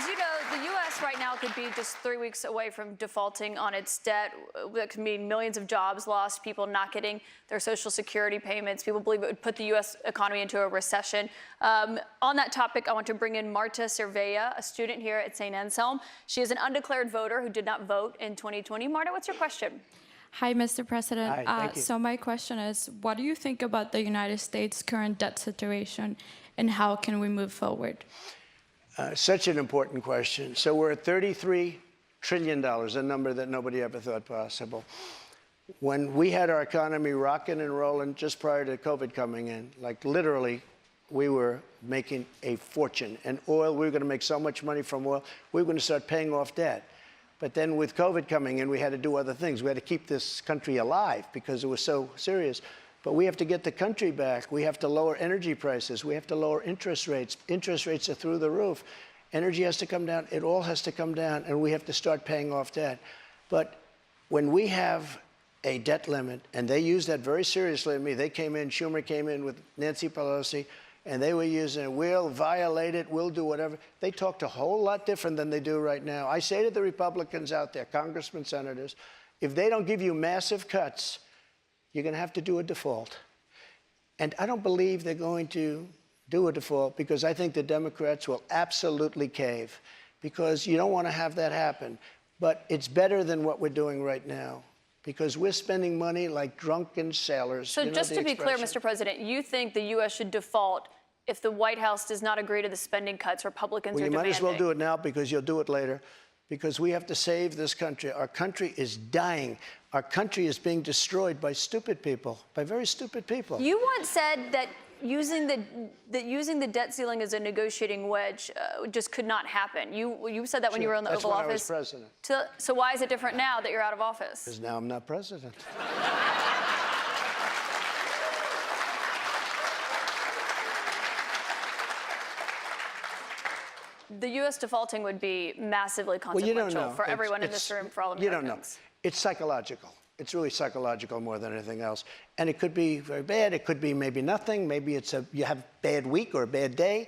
As you know, the U.S. right now could be just 3 weeks away from defaulting on its debt. That could mean millions of jobs lost, people not getting their Social Security payments. People believe it would put the U.S. economy into a recession. On that topic, I want to bring in Marta Cervella, a student here at St. Anselm. She is an undeclared voter who did not vote in 2020. Marta, what's your question? Hi, Mr. President. Hi, thank you. So my question is, what do you think about the United States' current debt situation, and how can we move forward? Such an important question. So we're at $33 trillion, a number that nobody ever thought possible. When we had our economy rocking and rolling just prior to COVID coming in, like literally, we were making a fortune. And oil, we were going to make so much money from oil, we were going to start paying off debt. But then with COVID coming in, we had to do other things. We had to keep this country alive because it was so serious. But we have to get the country back. We have to lower energy prices. We have to lower interest rates. Interest rates are through the roof. Energy has to come down. It all has to come down, and we have to start paying off debt. But when we have a debt limit, and they use that very seriously to me. They came in, Schumer came in with Nancy Pelosi, and they were using it. We'll violate it. We'll do whatever. They talked a whole lot different than they do right now. I say to the Republicans out there, congressmen, senators, if they don't give you massive cuts, you're going to have to do a default. And I don't believe they're going to do a default because I think the Democrats will absolutely cave because you don't want to have that happen. But it's better than what we're doing right now because we're spending money like drunken sailors. So just to be clear, Mr. President, you think the U.S. should default if the White House does not agree to the spending cuts Republicans are demanding? Well, you might as well do it now because you'll do it later. Because we have to save this country. Our country is dying. Our country is being destroyed by stupid people, by very stupid people. You once said that using the debt ceiling as a negotiating wedge just could not happen. You said that when you were in the Oval Office. That's when I was president. So why is it different now that you're out of office? Because now I'm not president. The U.S. defaulting would be massively consequential for everyone in this room, for all Americans. You don't know. It's psychological. It's really psychological more than anything else. And it could be very bad. It could be maybe nothing. Maybe you have a bad week or a bad day.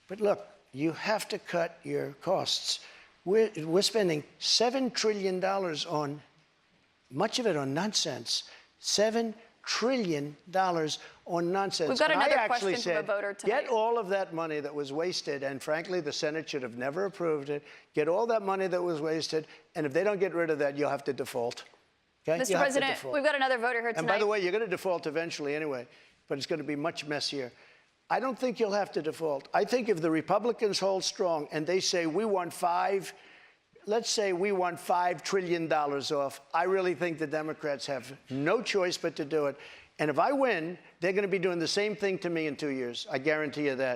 But look, you have to cut your costs. We're spending $7 trillion on, much of it on nonsense. $7 trillion on nonsense. We've got another question from a voter tonight. Get all of that money that was wasted, and frankly, the Senate should have never approved it. Get all that money that was wasted, and if they don't get rid of that, you'll have to default. Okay? Mr. President, we've got another voter here tonight. And by the way, you're going to default eventually anyway, but it's going to be much messier. I don't think you'll have to default. I think if the Republicans hold strong and they say we want let's say we want $5 trillion off. I really think the Democrats have no choice but to do it. And if I win, they're going to be doing the same thing to me in 2 years. I guarantee you that.